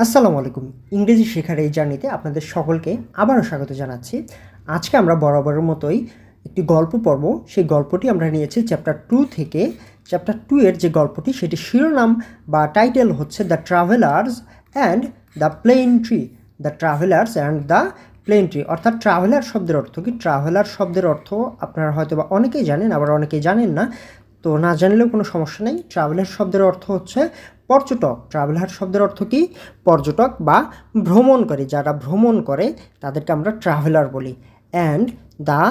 আসসালামু আলাইকুম। ইংরেজি শেখার এই জার্নিতে আপনাদের সকলকে আবারও স্বাগত জানাচ্ছি। আজকে আমরা বরাবরের মতোই একটি গল্প পড়ব। সেই গল্পটি আমরা নিয়েছি চ্যাপ্টার 2 থেকে। চ্যাপ্টার 2 এর যে গল্পটি সেটির শিরোনাম বা টাইটেল হচ্ছে the travellers and the plane tree. The travellers and the plane tree অর্থাৎ ট্রাভেলার শব্দের অর্থ কি? ট্রাভেলার শব্দের অর্থ আপনারা হয়তো বা অনেকেই জানেন, আবার অনেকেই জানেন না। তো না জানলেও কোনো সমস্যা নেই। ট্রাভেলার শব্দের অর্থ হচ্ছে পর্যটক। ট্রাভেলার শব্দের অর্থ কি? পর্যটক বা ভ্রমণকারী। যারা ভ্রমণ করে তাদেরকে আমরা ট্রাভেলার বলি। And the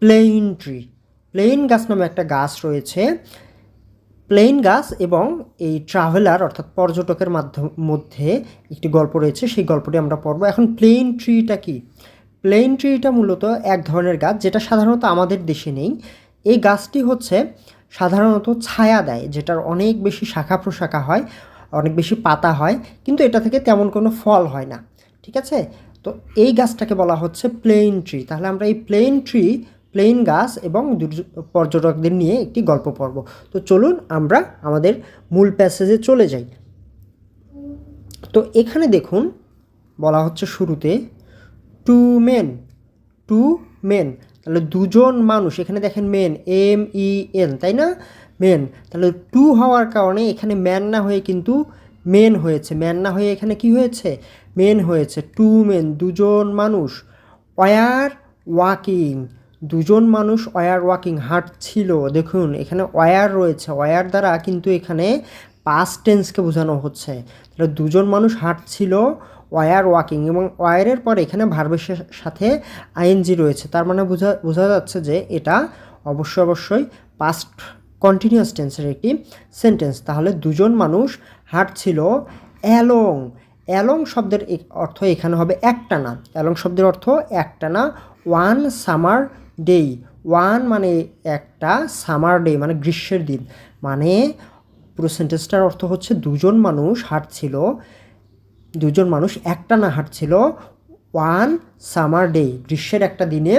plain tree, plain গাছ নামে একটা গাছ রয়েছে। প্লেইন গাছ এবং এই ট্রাভেলার অর্থাৎ পর্যটকের মধ্যে একটি গল্প রয়েছে, সেই গল্পটি আমরা পড়ব। এখন প্লেইন ট্রিটা কি? প্লেইন ট্রিটা মূলত এক ধরনের গাছ যেটা সাধারণত আমাদের দেশে নেই। এই গাছটি হচ্ছে সাধারণত ছায়া দেয়, যেটার অনেক বেশি শাখা প্রশাখা হয়, অনেক বেশি পাতা হয়, কিন্তু এটা থেকে তেমন কোনো ফল হয় না। ঠিক আছে? তো এই গাছটাকে বলা হচ্ছে প্লেইন ট্রি। তাহলে আমরা এই প্লেইন ট্রি, প্লেইন গাছ এবং পর্যটকদের নিয়ে একটি গল্প পড়ব। তো চলুন আমরা আমাদের মূল প্যাসেজে চলে যাই। তো এখানে দেখুন বলা হচ্ছে শুরুতে টু মেন, টু মেন, তাহলে দুজন মানুষ। এখানে দেখেন মেন, MEN, তাই না? মেন, তাহলে টু হওয়ার কারণে এখানে ম্যান না হয়ে কিন্তু মেন হয়েছে। ম্যান না হয়ে এখানে কি হয়েছে? মেন হয়েছে। টু মেন, দুজন মানুষ। ওয়ার ওয়াকিং, দুজন মানুষ ওয়ার ওয়াকিং, হাঁটছিল। দেখুন এখানে ওয়ার রয়েছে, ওয়ার দ্বারা কিন্তু এখানে পাস্ট টেন্সকে বোঝানো হচ্ছে। তাহলে দুজন মানুষ হাঁটছিল, ওয়ার ওয়াকিং, এবং ওয়ারের পরে এখানে ভার্বের সাথে আইএনজি রয়েছে। তার মানে বোঝা যাচ্ছে যে এটা অবশ্যই পাস্ট কন্টিনিউয়াস টেন্সের একটি সেন্টেন্স। তাহলে দুজন মানুষ হাঁটছিল অ্যালং। অ্যালং শব্দের অর্থ এখানে হবে একটানা। অ্যালং শব্দের অর্থ একটানা। ওয়ান সামার ডে, ওয়ান মানে একটা, সামার ডে মানে গ্রীষ্মের দিন। মানে পুরো সেন্টেন্সটার অর্থ হচ্ছে দুজন মানুষ হাঁটছিল, দুজন মানুষ একটানা হাঁটছিল ওয়ান সামার ডে, গ্রীষ্মের একটা দিনে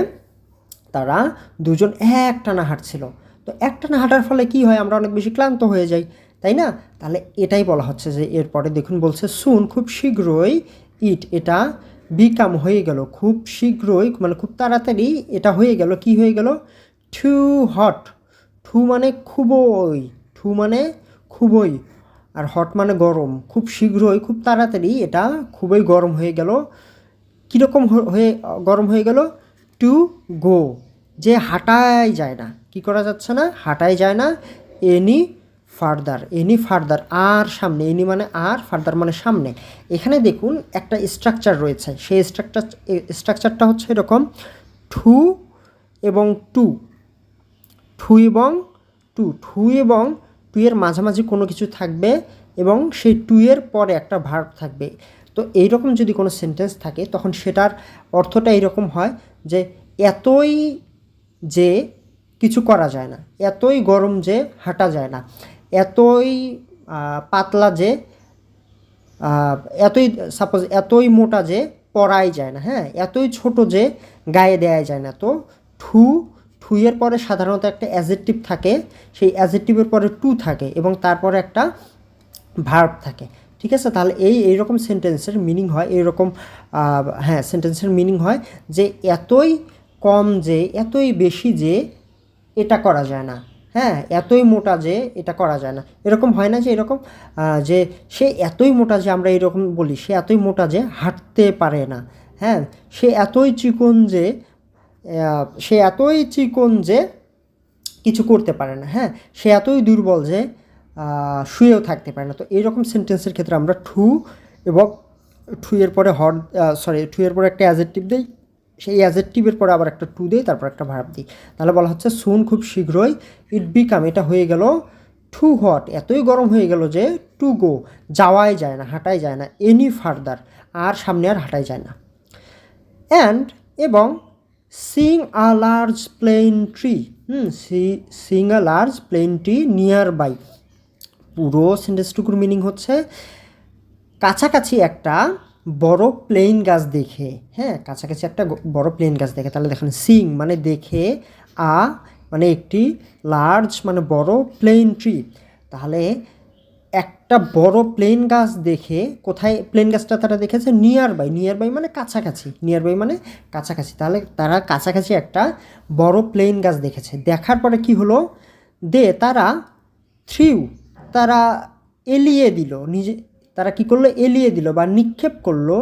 তারা দুজন একটানা হাঁটছিল। তো একটানা হাঁটার ফলে কি হয়? আমরা অনেক বেশি ক্লান্ত হয়ে যাই, তাই না? তাহলে এটাই বলা হচ্ছে যে এরপরে দেখুন বলছে সুন, খুব শীঘ্রই, এটা বিকাম হয়ে গেল, খুব শীঘ্রই মানে খুব তাড়াতাড়ি এটা হয়ে গেল। কি হয়ে গেল? টু হট, টু মানে খুবই, টু মানে খুবই, আর হট মানে গরম। খুব শীঘ্রই, খুব তাড়াতাড়ি এটা খুবই গরম হয়ে গেল। কীরকম হয়ে গরম হয়ে গেল? টু গো, যে হাঁটাই যায় না, কি করা যাচ্ছে না, হাঁটাই যায় না। এনি ফার্দার, এনি ফার্দার আর সামনে, এনি মানে আর, ফার্দার মানে সামনে। এখানে দেখুন একটা স্ট্রাকচার রয়েছে, সেই স্ট্রাকচারটা হচ্ছে এরকম, টু এবং টু, টু এবং টু, টু এবং টু এর মাঝামাঝি কোনো কিছু থাকবে এবং সেই টু এর পরে একটা ভার্ব থাকবে। তো এইরকম যদি কোনো সেন্টেন্স থাকে তখন সেটার অর্থটা এইরকম হয় যে এতই যে কিছু করা যায় না, এতই গরম যে হাঁটা যায় না, এতই পাতলা যে, এতই সাপোজ এতই মোটা যে পরাই যায় না, হ্যাঁ, এতই ছোট যে গায়ে দেয়া যায় না। তো টু, টু এর পরে সাধারণত একটা অ্যাজেক্টিভ থাকে, সেই অ্যাজেক্টিভের পরে টু থাকে এবং তারপরে একটা ভার্ব থাকে। ঠিক আছে? তাহলে এইরকম সেন্টেন্সের মিনিং হয় এইরকম, হ্যাঁ, সেন্টেন্সের মিনিং হয় যে এতই কম যে, এতই বেশি যে এটা করা যায় না, হ্যাঁ, এতই মোটা যে এটা করা যায় না। এরকম হয় না যে এরকম যে সে এতই মোটা যে, আমরা এরকম বলি সে এতই মোটা যে হাঁটতে পারে না, হ্যাঁ, সে এতই চিকন যে, সে এতই চিকন যে কিছু করতে পারে না, হ্যাঁ, সে এতই দুর্বল যে শুয়েও থাকতে পারে না। তো এইরকম সেন্টেন্সের ক্ষেত্রে আমরা টু এবং টু এর পরে টু এর পরে একটা অ্যাজেক্টিভ দিই, সেই অ্যাজেক্টিভের পরে আবার একটা টু দিই, তারপর একটা ভার্ব দিই। তাহলে বলা হচ্ছে সুন, খুব শীঘ্রই, ইট বিকাম, এটা হয়ে গেল, টু হট, এতই গরম হয়ে গেল যে, টু গো, যাওয়াই যায় না, হাঁটাই যায় না, এনি ফার্দার, আর সামনে আর হাঁটাই যায় না। অ্যান্ড এবং sing a large plane tree, sing a large plane tree nearby. পুরো সেন্টেন্সটুকুর মিনিং হচ্ছে কাছাকাছি একটা বড় প্লেন গাছ দেখে, হ্যাঁ, কাছাকাছি একটা বড় প্লেন গাছ দেখে। তাহলে দেখেন সিং মানে দেখে, আ মানে একটি, লার্জ মানে বড়, প্লেন ট্রি তাহলে একটা বড় প্লেন গাছ দেখে, কোথায় প্লেন গাছটা তারা দেখেছে? নিয়ার বাই মানে কাছাকাছি, নিয়ার বাই মানে কাছাকাছি। তাহলে তারা কাছাকাছি একটা বড় প্লেন গাছ দেখেছে। দেখার পরে কি হলো? তারা থ্রিউ, তারা এলিয়ে দিল, তারা কি করলো? এলিয়ে দিল বা নিক্ষেপ করলো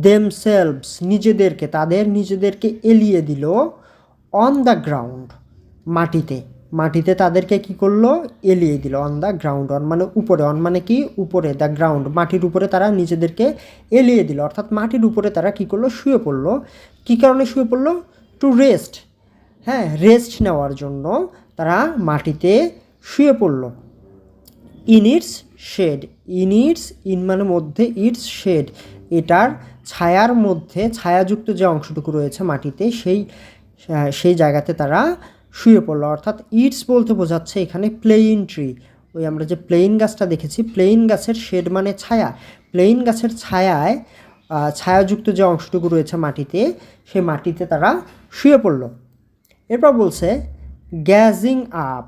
দেমসেলভস, নিজেদেরকে এলিয়ে দিল অন দ্য গ্রাউন্ড, মাটিতে তাদেরকে কি করলো? এলিয়ে দিল। অন দ্য গ্রাউন্ড, অন মানে উপরে, অন মানে কি? উপরে, দ্য গ্রাউন্ড মাটির উপরে তারা নিজেদেরকে এলিয়ে দিল, অর্থাৎ মাটির উপরে তারা কি করলো? শুয়ে পড়লো। কী কারণে শুয়ে পড়লো? টু রেস্ট, হ্যাঁ, রেস্ট নেওয়ার জন্য তারা মাটিতে শুয়ে পড়লো। ইন মানে মধ্যে, ইটস শেড এটার ছায়ার মধ্যে, ছায়াযুক্ত যে অংশটুকু রয়েছে মাটিতে, সেই জায়গাতে তারা শুয়ে পড়লো। অর্থাৎ ইটস বলতে বোঝাচ্ছে এখানে প্লেইন ট্রি। ওই আমরা যে প্লেইন গাছটা দেখেছি, প্লেইন গাছের শেড মানে ছায়া, প্লেইন গাছের ছায়ায়, ছায়াযুক্ত যে অংশটুকু রয়েছে মাটিতে, সেই মাটিতে তারা শুয়ে পড়লো। এরপর বলছে গ্যাজিং আপ,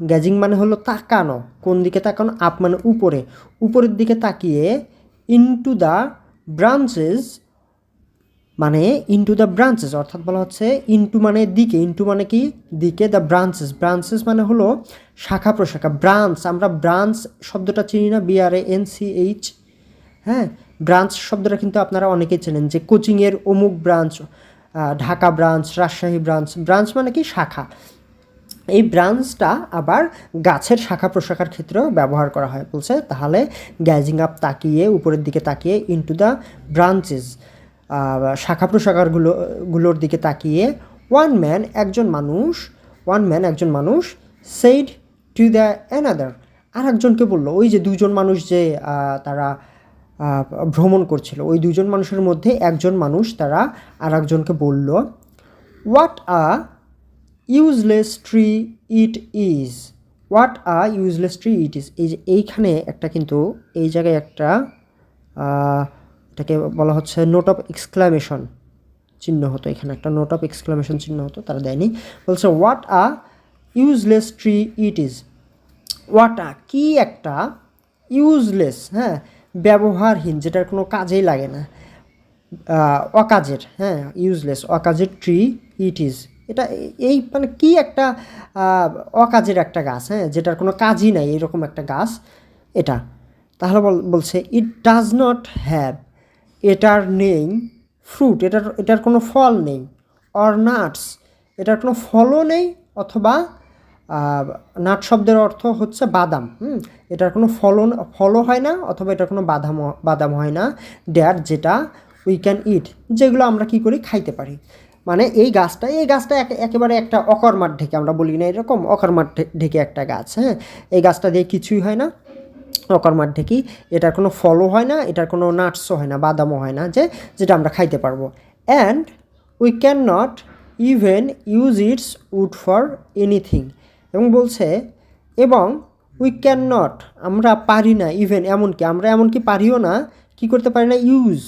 গ্যাজিং মানে হলো তাকানো। কোন দিকে তাকানো? আপ মানে উপরের দিকে তাকিয়ে, ইনটু দ্য ব্রাঞ্চেস মানে অর্থাৎ বলা হচ্ছে ইনটু মানে দিকে, ইনটু মানে কি? দিকে। দ্য ব্রাঞ্চেস মানে হলো শাখা প্রশাখা। ব্রাঞ্চ, আমরা ব্রাঞ্চ শব্দটা চিনি না? BRANCH, হ্যাঁ, ব্রাঞ্চ শব্দটা কিন্তু আপনারা অনেকেই চেনেন, যে কোচিংয়ের অমুক branch, Dhaka branch, Rajshahi branch মানে কি? শাখা। এই ব্রাঞ্চটা আবার গাছের শাখা প্রশাখার ক্ষেত্রেও ব্যবহার করা হয়। বলছে তাহলে গ্যাজিং আপ, তাকিয়ে, উপরের দিকে তাকিয়ে, ইনটু দ্য ব্রাঞ্চেস শাখা প্রশাখাগুলোর দিকে তাকিয়ে, ওয়ান ম্যান একজন মানুষ সেইড টু দ্য অ্যানাদার, আর একজনকে বললো। ওই যে দুজন মানুষ যে তারা ভ্রমণ করছিল, ওই দুজন মানুষের মধ্যে একজন মানুষ তারা আর একজনকে বলল, what a useless tree it is, এই যে এইখানে একটা, কিন্তু এই জায়গায় একটা এটাকে বলা হচ্ছে নোট অফ এক্সক্লামেশন চিহ্ন হতো, এখানে একটা নোট অফ এক্সক্লামেশন চিহ্ন হতো, তারা দেয়নি। বলছে what a useless tree it is, কি একটা ইউজলেস, হ্যাঁ, ব্যবহারহীন, যেটার কোনো কাজেই লাগে না, অকাজের, হ্যাঁ, ইউজলেস, অকাজের ট্রি ইট ইজ, এটা এই মানে কি একটা অকাজের একটা গাছ, হ্যাঁ, যেটার কোনো কাজই নাই, এরকম একটা গাছ এটা। তাহলে বলছে ইট ডাজ নট হ্যাভ, এটার নেই ফ্রুট, এটার কোনো ফল নেই, অর নাটস, এটার কোনো ফলও নেই, অথবা নাট শব্দের অর্থ হচ্ছে বাদাম, এটার কোনো ফলও হয় না, অথবা এটার কোনো বাদাম হয় না, যেটা উই ক্যান ইট, যেগুলো আমরা কি করি? খাইতে পারি। মানে এই গাছটা একেবারে একটা অকর্মার ঢেকে, আমরা বলি না এরকম, অকর্মার ঢেকে একটা গাছ, হ্যাঁ, এই গাছটা দিয়ে কিছুই হয় না, অকর্মার ঢেকি, এটার কোনো ফলও হয় না, এটার কোনো নাটসও হয় না, বাদামও হয় না, যেটা আমরা খাইতে পারবো। And we can not even use it's would for anything, এবং বলছে এবং উই ক্যান নট, আমরা পারি না, ইভেন এমনকি পারিও না, কি করতে পারি না? ইউজ,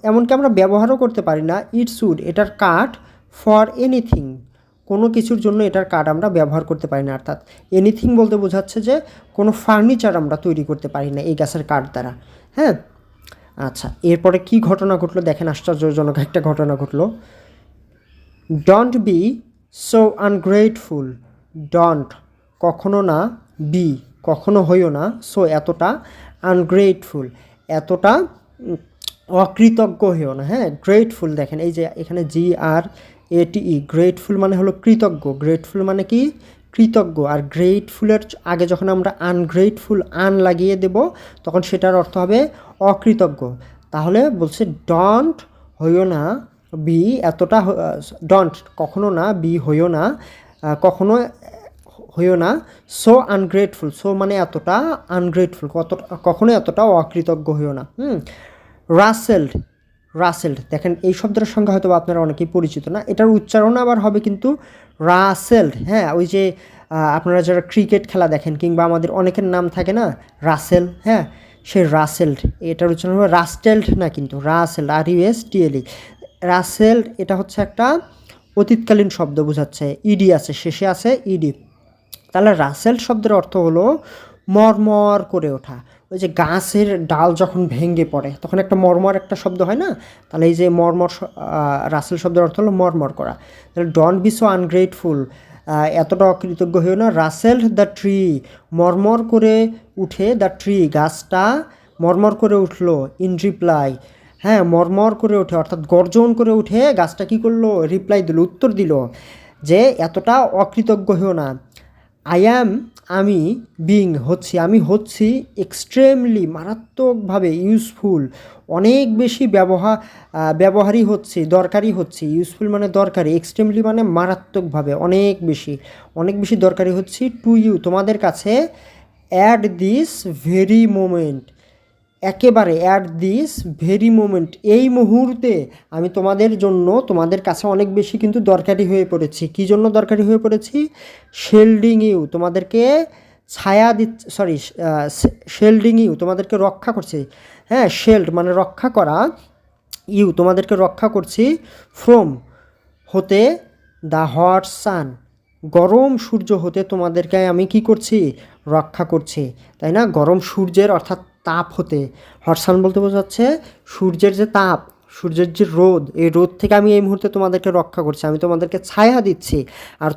এমনকি আমরা ব্যবহারও করতে পারি না, ইটস উড, এটার কাঠ, ফর এনিথিং, কোনো কিছুর জন্য এটার কাঠ আমরা ব্যবহার করতে পারি না। অর্থাৎ এনিথিং বলতে বোঝাচ্ছে যে কোনো ফার্নিচার আমরা তৈরি করতে পারি না এই গাছের কাঠ দ্বারা, হ্যাঁ। আচ্ছা, এরপরে কি ঘটনা ঘটলো দেখেন, আশ্চর্যজনক একটা ঘটনা ঘটলো। Don't be so ungrateful, don't কখনো না, বি কখনো হইও না, সো এতটা, আনগ্রেটফুল এতটা অকৃতজ্ঞ হইও না, হ্যাঁ। গ্রেটফুল দেখেন, এই যে এখানে GRATE, গ্রেটফুল মানে হলো কৃতজ্ঞ, গ্রেটফুল মানে কি? কৃতজ্ঞ। আর গ্রেটফুলের আগে যখন আমরা আনগ্রেটফুল লাগিয়ে দেব, তখন সেটার অর্থ হবে অকৃতজ্ঞ। তাহলে বলছে ডন্ট হইও না, বি এতটা, ডন্ট কখনো না, বি হইও না, কখনো হইও না, সো আনগ্রেটফুল, সো মানে এতটা, আনগ্রেটফুল কখনো এতটা অকৃতজ্ঞ হইও না। রাসেল্ড দেখেন, এই শব্দটার সঙ্গে হয়তো আপনারা অনেকেই পরিচিত না, এটার উচ্চারণ আবার হবে কিন্তু রাসেল্ড, হ্যাঁ। ওই যে আপনারা যারা ক্রিকেট খেলা দেখেন, কিংবা আমাদের অনেকের নাম থাকে না রাসেল, হ্যাঁ, সেই রাসেল্ড, এটার উচ্চারণ হবে রাস্টেল্ড না, কিন্তু রাসেল্ড, RUSTLE, রাসেল্ড। এটা হচ্ছে একটা অতীতকালীন শব্দ বোঝাচ্ছে, ইডি আছে, শেষে আছে ইডি। তাহলে রাসেল্ড শব্দের অর্থ হলো মরমর করে ওঠা। ওই যে গাছের ডাল যখন ভেঙে পড়ে তখন একটা মরমর একটা শব্দ হয় না, তাহলে এই যে মরমর রাসেল শব্দের অর্থ হলো মরমর করা। তাহলে ডোন্ট বি সো আনগ্রেটফুল, এতটা অকৃতজ্ঞ হইও না। রাসেল দ্য ট্রি, মরমর করে উঠে দ্য ট্রি, গাছটা মরমর করে উঠলো। ইন রিপ্লাই, হ্যাঁ মরমর করে ওঠে অর্থাৎ গর্জন করে উঠে গাছটা কী করলো, রিপ্লাই দিল, উত্তর দিল যে এতটা অকৃতজ্ঞ হইও না। আই অ্যাম, আমি, বিং হচ্ছি, আমি হচ্ছি এক্সট্রিমলি মারাত্মকভাবে ইউজফুল, অনেক বেশি ব্যবহারই হচ্ছে, দরকারি হচ্ছে। ইউজফুল মানে দরকারি, এক্সট্রিমলি মানে মারাত্মকভাবে অনেক বেশি দরকারি হচ্ছি। টু ইউ, তোমাদের কাছে। অ্যাট দিস ভেরি মোমেন্ট, একেবারে অ্যাট দিস ভেরি মোমেন্ট, এই মুহূর্তে আমি তোমাদের জন্য, তোমাদের কাছে অনেক বেশি কিন্তু দরকারি হয়ে পড়েছি। কী জন্য দরকারি হয়ে পড়েছি? শেল্ডিং ইউ, তোমাদেরকে ছায়া দিচ্ছে, সরি শেল্ডিং ইউ, তোমাদেরকে রক্ষা করছে। হ্যাঁ, শেল্ড মানে রক্ষা করা, ইউ তোমাদেরকে রক্ষা করছি, ফ্রম হতে, দ্য হট সান গরম সূর্য হতে তোমাদেরকে আমি কি করছি, রক্ষা করছি, তাই না? গরম সূর্যের অর্থাৎ তাপ হতে, হট সান বলতে বোঝাচ্ছে সূর্যের যে তাপ, সূর্যের যে রোদ, এই রোদ থেকে আমি এই মুহূর্তে তোমাদেরকে রক্ষা করছি, আমি তোমাদেরকে ছায়া দিচ্ছি। আর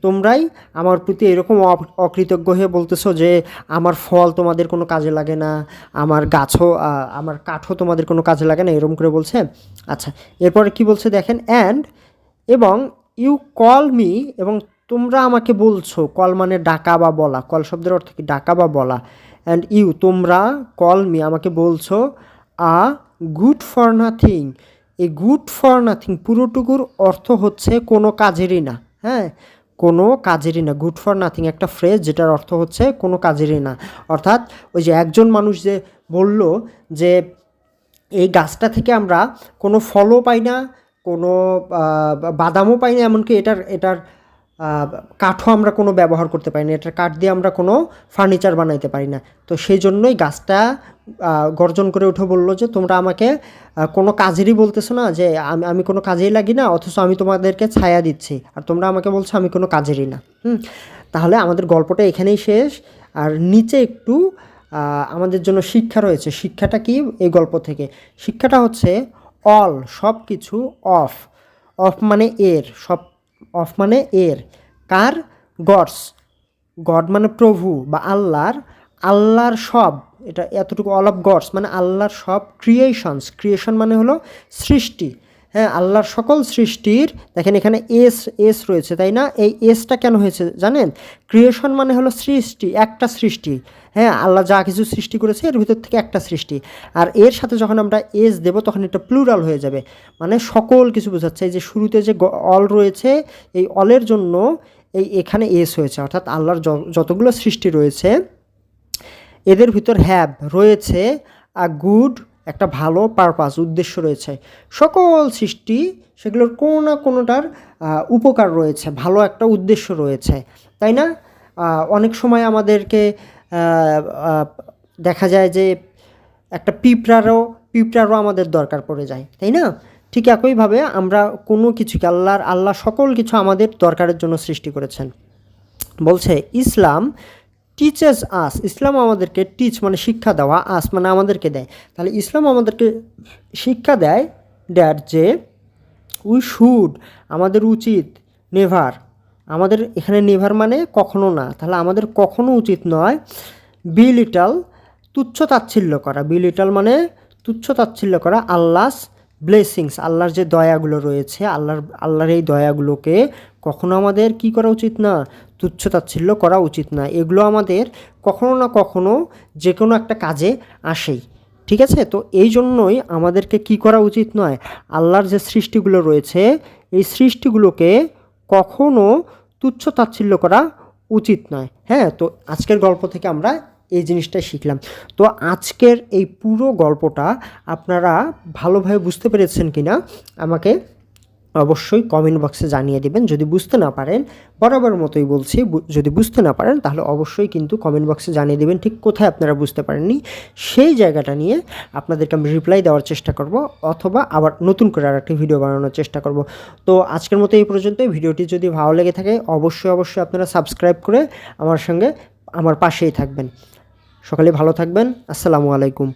তোমরাই আমার প্রতি এরকম অকৃতজ্ঞ হয়ে বলতেছো যে আমার ফল তোমাদের কোনো কাজে লাগে না, আমার গাছও, আমার কাঠও তোমাদের কোনো কাজে লাগে না, এরকম করে বলছে। আচ্ছা, এরপরে কি বলছে দেখেন, অ্যান্ড এবং ইউ কল মি, এবং তোমরা আমাকে বলছো, কল মানে ডাকা বা বলা, কল শব্দের অর্থ কি, ডাকা বা বলা। অ্যান্ড ইউ তোমরা, কল মি আমাকে বলছো, আ গুড ফর নাথিং, এই গুড ফর নাথিং পুরোটুকুর অর্থ হচ্ছে কোনো কাজেরই না। হ্যাঁ, কোনো কাজেরই না, গুড ফর নাথিং একটা ফ্রেজ যেটার অর্থ হচ্ছে কোনো কাজেরই না। অর্থাৎ ওই যে একজন মানুষ যে বলল যে এই গাছটা থেকে আমরা কোনো ফলও পাই না, কোনো বাদামও পাই না, এমনকি এটার কাঠও আমরা কোনো ব্যবহার করতে পারি না, এটার কাঠ দিয়ে আমরা কোনো ফার্নিচার বানাইতে পারি না। তো সেই জন্যই গাছটা গর্জন করে উঠে বললো যে তোমরা আমাকে কোনো কাজেরই বলতেছো না, যে আমি কোনো কাজেই লাগি না, অথচ আমি তোমাদেরকে ছায়া দিচ্ছি, আর তোমরা আমাকে বলছো আমি কোনো কাজেরই না। তাহলে আমাদের গল্পটা এখানেই শেষ। আর নিচে একটু আমাদের জন্য শিক্ষা রয়েছে। শিক্ষাটা কি এই গল্প থেকে? শিক্ষাটা হচ্ছে অল, সব কিছু, অফ, অফ মানে এর, সব, অফ মানে এর, কার? গডস, গড মানে প্রভু বা আল্লাহর সব, এটা এতটুকু, অল অফ গডস মানে আল্লাহর সব ক্রিয়েশনস, ক্রিয়েশন মানে হলো সৃষ্টি। হ্যাঁ, আল্লাহর সকল সৃষ্টির, দেখেন এখানে এস রয়েছে, তাই না? এই এসটা কেন হয়েছে জানেন? ক্রিয়েশন মানে হলো সৃষ্টি, একটা সৃষ্টি। হ্যাঁ, আল্লাহ যা কিছু সৃষ্টি করেছে এর ভিতর থেকে একটা সৃষ্টি, আর এর সাথে যখন আমরা এস দেব তখন এটা প্লুরাল হয়ে যাবে, মানে সকল কিছু বোঝাচ্ছে। এই যে শুরুতে যে অল রয়েছে, এই অলের জন্য এখানে এস হয়েছে, অর্থাৎ আল্লাহর যতগুলো সৃষ্টি রয়েছে এদের ভিতর হ্যাভ রয়েছে গুড, একটা ভালো পারপাস, উদ্দেশ্য রয়েছে। সকল সৃষ্টি সেগুলোর কোনো না কোনোটার উপকার রয়েছে, ভালো একটা উদ্দেশ্য রয়েছে, তাই না? অনেক সময় আমাদেরকে দেখা যায় যে একটা পিঁপড়ারও আমাদের দরকার পড়ে যায়, তাই না? ঠিক একইভাবে আমরা কোনো কিছুকে, আল্লাহ সকল কিছু আমাদের দরকারের জন্য সৃষ্টি করেছেন। বলছে ইসলাম টিচেস আস, ইসলাম আমাদেরকে, টিচ মানে শিক্ষা দেওয়া, আস মানে আমাদেরকে দেয়। তাহলে ইসলাম আমাদেরকে শিক্ষা দেয় দ্যাট যে উই শুড, আমাদের উচিত, নেভার, আমাদের এখানে নেভার মানে কখনো না, তাহলে আমাদের কখনো উচিত নয় বি লিটল, তুচ্ছ তাচ্ছিল্য করা, বি লিটল মানে তুচ্ছ তাচ্ছিল্য করা, আল্লাহস ব্লেসিংস, আল্লাহর যে দয়াগুলো রয়েছে, আল্লাহর এই দয়াগুলোকে কখনো আমাদের কি করা উচিত না, তুচ্ছ তাচ্ছিল্য করা উচিত না। এগুলো আমাদের কখনো না কখনো যে কোনো একটা কাজে আসেই, ঠিক আছে? তো এই জন্যই আমাদেরকে কি করা উচিত নয়, আল্লাহর যে সৃষ্টিগুলো রয়েছে এই সৃষ্টিগুলোকে কখনো তুচ্ছ তাচ্ছিল্য করা উচিত নয়। হ্যাঁ, তো আজকের গল্প থেকে আমরা এই জিনিসটাই শিখলাম। তো আজকের এই পুরো গল্পটা আপনারা ভালোভাবে বুঝতে পেরেছেন কি না আমাকে অবশ্যই কমেন্ট বক্সে জানিয়ে দেবেন। যদি বুঝতে না পারেন, বরাবর মতোই বলছি, যদি বুঝতে না পারেন তাহলে অবশ্যই কিন্তু কমেন্ট বক্সে জানিয়ে দেবেন ঠিক কোথায় আপনারা বুঝতে পারেননি, সেই জায়গাটা নিয়ে আপনাদেরকে আমি রিপ্লাই দেওয়ার চেষ্টা করব, অথবা আবার নতুন করে আরেকটি ভিডিও বানানোর চেষ্টা করব। তো আজকের মতো এই পর্যন্তই। ভিডিওটি যদি ভালো লেগে থাকে অবশ্যই আপনারা সাবস্ক্রাইব করে আমার সঙ্গে আমার পাশেই থাকবেন। সকলে ভালো থাকবেন। আসসালামু আলাইকুম।